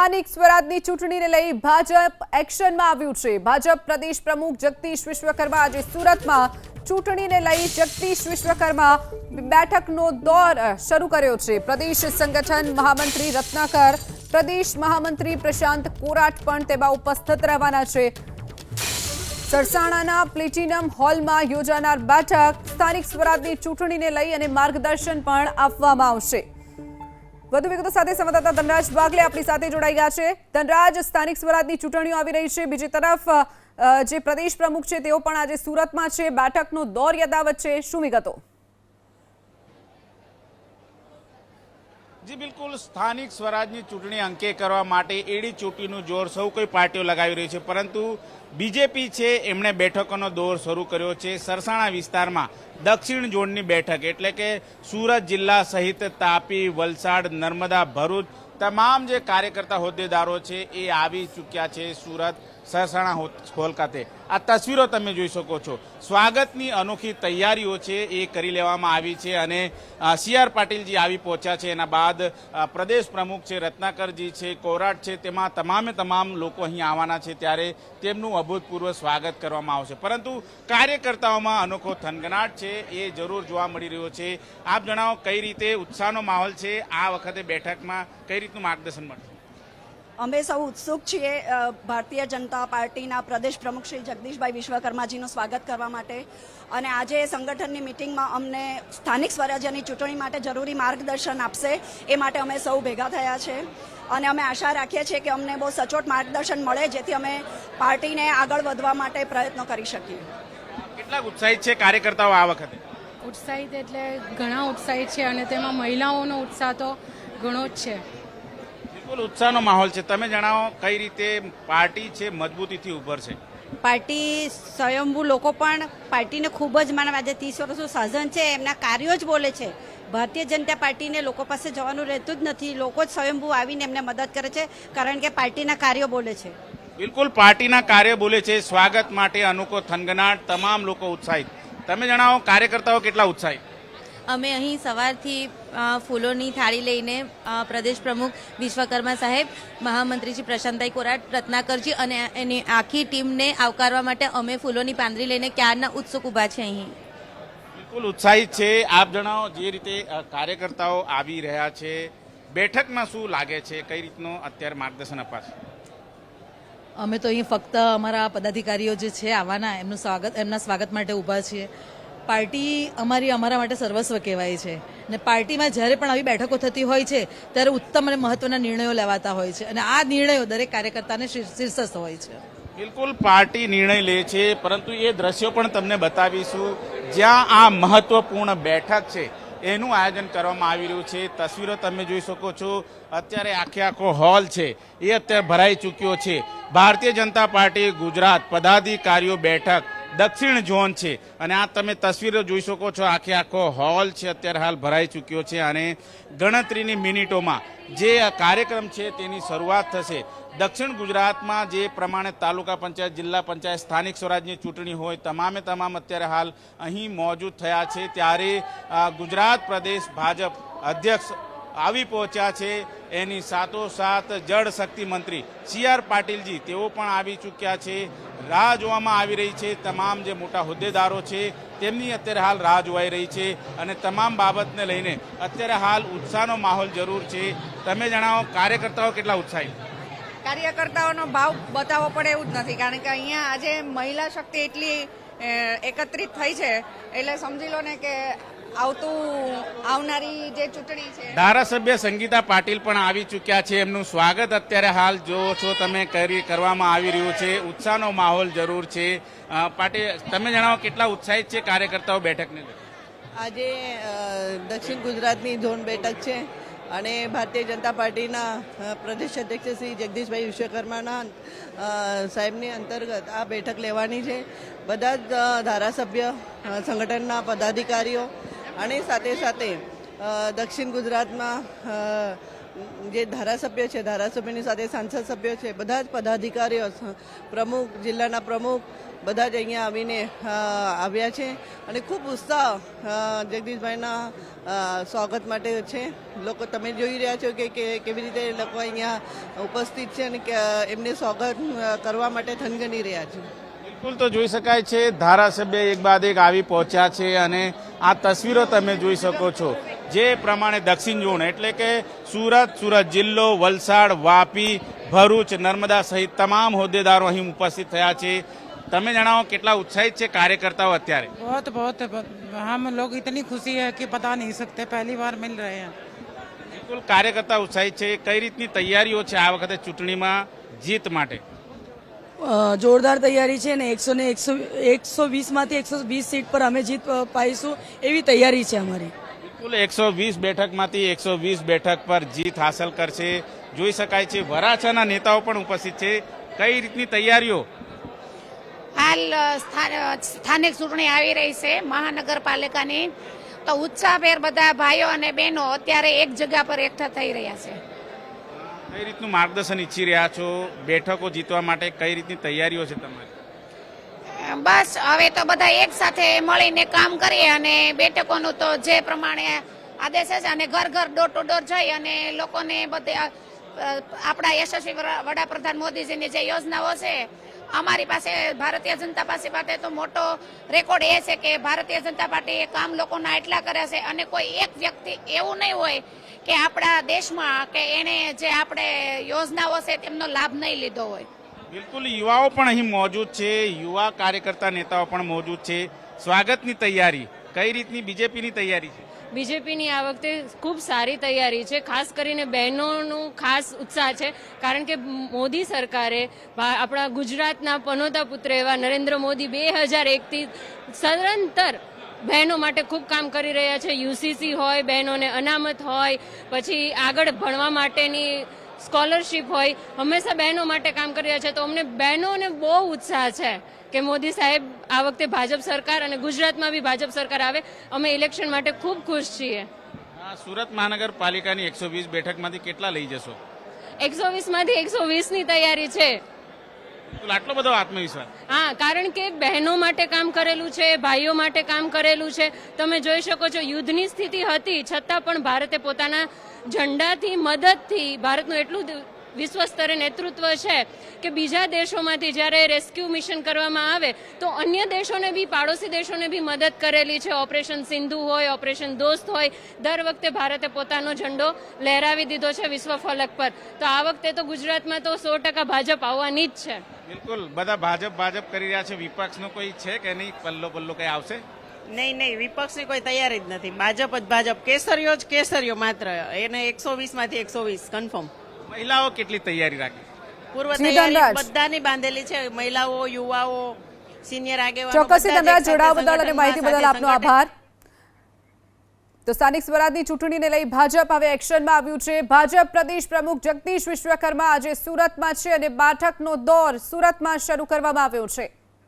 સ્થાનિક સ્વરાજની ચૂંટણીને લઈ ભાજપ એક્શનમાં આવ્યું છે। ભાજપ પ્રદેશ પ્રમુખ જગદીશ વિશ્વકર્મા આજે સુરતમાં ચૂંટણીને લઈ જગદીશ વિશ્વકર્મા બેઠકનો દોર શરૂ કર્યો છે। પ્રદેશ સંગઠન મહામંત્રી રત્નાકર, પ્રદેશ મહામંત્રી પ્રશાંત કોરાટ પણ તેમાં ઉપસ્થિત રહેવાના છે। સરસાણાના પ્લેટિનમ હોલમાં યોજાનાર બેઠક સ્થાનિક સ્વરાજની ચૂંટણીને લઈ અને માર્ગદર્શન પણ આપવામાં આવશે। વધુ વિગતો સાથે સંવાદદાતા ધનરાજ બાગલે આપણી સાથે જોડાઈ ગયા છે। ધનરાજ, સ્થાનિક સ્વરાજની ચૂંટણીઓ આવી રહી છે, બીજી તરફ જે પ્રદેશ પ્રમુખ છે તેઓ પણ આજે સુરતમાં છે, બેઠકનો દોર યથાવત છે, શું વિગતો? જી બિલકુલ, સ્થાનિક સ્વરાજની ચૂંટણી અંકે કરવા માટે એડી ચોટીનું જોર સૌ કોઈ પાર્ટીઓ લગાવી રહી છે, પરંતુ બીજેપી છે એમણે બેઠકોનો દોર શરૂ કર્યો છે। સરસાણા વિસ્તારમાં દક્ષિણ ઝોનની બેઠક એટલે કે સુરત જિલ્લા સહિત તાપી, વલસાડ, નર્મદા, ભરૂચ તમામ જે કાર્યકર્તા હોદ્દેદારો છે એ આવી ચૂક્યા છે સુરત સરસાણા હોલ ખાતે। આ તસવીરો તમે જોઈ શકો છો। સ્વાગતની અનોખી તૈયારીઓ છે એ કરી લેવામાં આવી છે અને સી.આર. પાટીલજી આવી પહોંચ્યા છે। એના બાદ પ્રદેશ પ્રમુખ છે રત્નાકરજી છે, કોરાટ છે, તેમાં તમામ લોકો અહીં આવવાના છે, ત્યારે તેમનું અભૂતપૂર્વ સ્વાગત કરવામાં આવશે। પરંતુ કાર્યકર્તાઓમાં અનોખો થનગનાટ છે એ જરૂર જોવા મળી રહ્યો છે। આપ જણાવો, કઈ રીતે ઉત્સાહનો માહોલ છે આ વખતે બેઠકમાં, કઈ રીતનું માર્ગદર્શન મળશે? અમે સૌ ઉત્સુક છીએ ભારતીય જનતા પાર્ટીના પ્રદેશ પ્રમુખ શ્રી જગદીશભાઈ વિશ્વકર્માજીનું સ્વાગત કરવા માટે, અને આજે સંગઠનની મિટિંગમાં અમને સ્થાનિક સ્વરાજ્યની ચૂંટણી માટે જરૂરી માર્ગદર્શન આપશે એ માટે અમે સૌ ભેગા થયા છે, અને અમે આશા રાખીએ છીએ કે અમને બહુ સચોટ માર્ગદર્શન મળે જેથી અમે પાર્ટીને આગળ વધવા માટે પ્રયત્નો કરી શકીએ। કેટલા ઉત્સાહિત છે કાર્યકર્તાઓ આ વખતે? ઉત્સાહિત એટલે ઘણા ઉત્સાહિત છે, અને તેમાં મહિલાઓનો ઉત્સાહ તો ઘણો જ છે। ઉત્સાહનો માહોલ છે, તમે જણાવો કઈ રીતે પાર્ટી છે મજબૂતીથી ઉભરશે? પાર્ટી સ્વયંભૂ લોકો પણ પાર્ટીને ખૂબ જ માનવ, આજે 30 વર્ષનું શાસન છે, એમના કાર્યો જ બોલે છે। ભારતીય જનતા પાર્ટીને લોકો પાસે જવાનું રહેતું જ નથી, લોકો જ સ્વયંભૂ આવીને એમને મદદ કરે છે, કારણ કે પાર્ટીના કાર્યો બોલે છે। બિલકુલ, પાર્ટીના કાર્ય બોલે છે। સ્વાગત માટે અનોખો થનગનાટ, તમામ લોકો ઉત્સાહિત। તમે જણાવો, કાર્યકર્તાઓ કેટલા ઉત્સાહિત? અમે અહીં સવારથી ફૂલોની થાળી લઈને પ્રદેશ પ્રમુખ વિશ્વકર્મા સાહેબ, મહામંત્રીજી પ્રશાંતભાઈ કોરાટ, રત્નાકરજી અને એની આખી ટીમને આવકારવા માટે અમે ફૂલોની પાંદડી લઈને ક્યારના ઉત્સુક ઊભા છે અહીં। બિલકુલ ઉત્સાહિત છે। આપ જણાવો, જે રીતે કાર્યકર્તાઓ આવી રહ્યા છે, બેઠકમાં શું લાગે છે, કઈ રીતનું અત્યારે માર્ગદર્શન અપાશે? અમે તો અહીં ફક્ત અમારા પદાધિકારીઓ જે છે આવવાના, એમના સ્વાગત માટે ઊભા છીએ। પાર્ટી અમારા માટે સર્વસ્વ કહેવાય છે, અને પાર્ટીમાં જ્યારે પણ આવી બેઠકો થતી હોય છે ત્યારે ઉત્તમ અને મહત્વના નિર્ણયો લેવાતા હોય છે, અને આ નિર્ણયો દરેક કાર્યકર્તાને શીર્ષસ્થ હોય છે। બિલકુલ, પાર્ટી નિર્ણય લે છે, પરંતુ એ દ્રશ્યો પણ તમને બતાવીશું જ્યાં આ મહત્વપૂર્ણ બેઠક છે એનું આયોજન કરવામાં આવી રહ્યું છે। તસવીરો તમે જોઈ શકો છો। અત્યારે આખો હોલ છે એ અત્યારે ભરાઈ ચૂક્યો છે। ભારતીય જનતા પાર્ટી ગુજરાત પદાધિકારીઓ બેઠક દક્ષિણ ઝોન છે, અને આ તમે તસવીરો જોઈ શકો છો। આખો હોલ છે અત્યારે હાલ ભરાઈ ચૂક્યો છે, અને ગણતરીની મિનિટોમાં જે કાર્યક્રમ છે તેની શરૂઆત થશે। દક્ષિણ ગુજરાતમાં જે પ્રમાણે તાલુકા પંચાયત, જિલ્લા પંચાયત, સ્થાનિક સ્વરાજની ચૂંટણી હોય, તમામ અત્યારે હાલ અહીં મોજૂદ થયા છે, ત્યારે ગુજરાત પ્રદેશ ભાજપ અધ્યક્ષ આવી પહોંચ્યા છે। એની સાથોસાથ જળ શક્તિ મંત્રી સી.આર. પાટીલજી તેઓ પણ આવી ચૂક્યા છે। રાહ જોવામાં આવી રહી છે, તમામ જે મોટા હોદ્દેદારો છે તેમની અત્યારે હાલ રાહ જોવાઈ રહી છે, અને તમામ બાબતને લઈને અત્યારે હાલ ઉત્સાહનો માહોલ જરૂર છે। તમે જણાવો, કાર્યકર્તાઓ કેટલા ઉત્સાહિત? કાર્યકર્તાઓનો ભાવ બતાવવો પડે એવું જ નથી, કારણ કે અહીંયા આજે મહિલા શક્તિ એટલી એકત્રિત થઈ છે, એટલે સમજી લો ને કે આવનારી જે ચૂંટણી છે। ધારાસભ્ય સંગીતા પાટીલ પણ આવી ચૂક્યા છે, એમનું સ્વાગત અત્યારે હાલ જો છો તમે કરવામાં આવી રહ્યું છે। ઉત્સાહનો માહોલ જરૂર છે। પાટીલ, તમે જણાવો, કેટલા ઉત્સાહિત છે કાર્યકર્તાઓ બેઠકને? આજે દક્ષિણ ગુજરાતની ઝોન બેઠક છે, અને ભારતીય જનતા પાર્ટીના પ્રદેશ અધ્યક્ષ શ્રી જગદીશભાઈ વિશ્વકર્માના સાહેબની અંતર્ગત આ બેઠક લેવાની છે। બધા જ ધારાસભ્ય, સંગઠનના પદાધિકારીઓ અને સાથે દક્ષિણ ગુજરાતમાં જે ધારાસભ્ય છે, ધારાસભ્યની સાથે સાંસદ સભ્યો છે, બધા જ પદાધિકારીઓ, પ્રમુખ, જિલ્લાના પ્રમુખ બધા જ અહીંયા આવીને આવ્યા છે અને ખૂબ ઉત્સાહ જગદીશભાઈના સ્વાગત માટે છે. લોકો તમે જોઈ રહ્યા છો કે કેવી રીતે લોકો અહીંયા ઉપસ્થિત છે અને એમને સ્વાગત કરવા માટે થનગની રહ્યા છે. બિલકુલ, તો જોઈ શકાય છે ધારાસભ્ય એક બાદ એક આવી પહોંચ્યા છે અને આ તસવીરો તમે જોઈ શકો છો જે પ્રમાણે દક્ષિણ ઝોન એટલે કે સુરત જિલ્લો, વલસાડ, વાપી, ભરૂચ, નર્મદા સહિત તમામ હોદ્દેદારો અહીં ઉપસ્થિત થયા છે. તમે જણાવો કેટલા ઉત્સાહિત છે કાર્યકર્તાઓ અત્યારે? बहुत हम लोग इतनी खुशी है कि बता नहीं सकते, पहली बार मिल रहे हैं. બિલકુલ, કાર્યકર્તા ઉત્સાહિત છે. કઈ રીતની તૈયારીઓ છે આ વખતે ચૂંટણીમાં જીત માટે? જોરદાર તૈયારી છે ને 120માંથી 120 સીટ પર અમે જીત પાઈશું એવી તૈયારી છે અમારી. બિલકુલ, 120 બેઠકમાંથી 120 બેઠક પર જીત હાંસલ કરશે. જોઈ શકાય છે વરાછાના નેતાઓ પણ ઉપસ્થિત છે. કઈ રીતની તૈયારીઓ? હાલ સ્થાનિક ચૂંટણી આવી રહી છે મહાનગરપાલિકાની, તો ઉત્સાહભેર બધા ભાઈઓ અને બહેનો અત્યારે એક જગ્યા પર એકઠા થઈ રહ્યા છે. કઈ રીતનું માર્ગદર્શન ઈચ્છી રહ્યા છો બેઠકો જીતવા માટે? કઈ રીતની તૈયારીઓ છે તમારી? બસ હવે તો બધા એક સાથે મળીને કામ કરીએ અને બેઠકોનું તો જે પ્રમાણે આદેશ છે અને ઘર ડોર ટુ ડોર જઈ અને લોકોને બધે આપણા યશસ્વી વડાપ્રધાન મોદીજીની જે યોજનાઓ છે, અમારી પાસે ભારતીય જનતા પાસે તો મોટો રેકોર્ડ એ છે કે ભારતીય જનતા પાર્ટી એ કામ લોકોના એટલા કર્યા છે અને કોઈ એક વ્યક્તિ એવું નહીં હોય કે આપણા દેશમાં કે એને જે આપણે યોજનાઓ છે તેમનો લાભ નહીં લીધો હોય. બિલકુલ, યુવાઓ પણ અહીં મોજૂદ છે, યુવા કાર્યકર્તા નેતાઓ પણ મોજૂદ છે. સ્વાગતની તૈયારી કઈ રીતની બીજેપીની તૈયારી છે? બીજેપીની આ વખતે ખૂબ સારી તૈયારી છે. ખાસ કરીને બહેનોનું ખાસ ઉત્સાહ છે, કારણ કે મોદી સરકારે આપણા ગુજરાતના પનોતા પુત્ર એવા નરેન્દ્ર મોદી 2001થી સદંતર બહેનો માટે ખૂબ કામ કરી રહ્યા છે. યુસીસી હોય, બહેનોને અનામત હોય, પછી આગળ ભણવા માટેની સ્કોલરશીપ હોય, હંમેશા બહેનો માટે કામ કરી રહ્યા છે. તો અમને બહેનોને બહુ ઉત્સાહ છે કે મોદી સાહેબ આ વખતે ભાજપ સરકાર અને ગુજરાતમાં બી ભાજપ સરકાર આવે. અમે ઇલેક્શન માટે ખૂબ ખુશ છીએ. સુરત મહાનગરપાલિકાની 120 બેઠકમાંથી કેટલા લઈ જશો? 120માંથી 120ની તૈયારી છે. આટલો બધો આત્મવિશ્વાસ? હા, કારણ કે બહેનો માટે કામ કરેલું છે, ભાઈઓ માટે કામ કરેલું છે. તમે જોઈ શકો છો યુદ્ધની સ્થિતિ હતી છતાં પણ ભારતે પોતાના ઝંડાથી, મદદથી ભારતનું એટલું વિશ્વ સ્તરે નેતૃત્વ છે કે બીજા દેશોમાંથી જ્યારે રેસ્ક્યુ મિશન કરવામાં આવે તો અન્ય દેશોને બી, પાડોશી દેશોને બી મદદ કરેલી છે. ઓપરેશન સિંધુ હોય, ઓપરેશન દોસ્ત હોય, દર વખતે ભારતે પોતાનો ઝંડો લહેરાવી દીધો છે વિશ્વ ફલક પર. તો આ વખતે તો ગુજરાતમાં તો 100% ભાજપ આવવાની જ છે. બિલકુલ, બધા ભાજપ કરી રહ્યા છે. વિપક્ષનો કોઈ છે કે નહીં? પલ્લો કઈ આવશે? નહીં, વિપક્ષની કોઈ તૈયારી જ નથી. ભાજપ કેસરીઓ માત્ર. એને 120માંથી 120 કન્ફર્મ. મહિલાઓ કેટલી તૈયારી રાખી? પૂર્વ તૈયારી બધાની બાંધેલી છે. મહિલાઓ, યુવાઓ, સિનિયર આગેવાનો. ચોક્કસથી ધનરાજ, જોડાવા બદલ અને માહિતી બદલ આપનો આભાર. તો સ્થાનિક સ્વરાજની ચૂંટણીને લઈ ભાજપ હવે એક્શનમાં આવ્યું છે. ભાજપ પ્રદેશ પ્રમુખ જગદીશ વિશ્વકર્મા આજે સુરતમાં છે અને બેઠકનો દોર સુરતમાં શરૂ કરવામાં આવ્યો છે.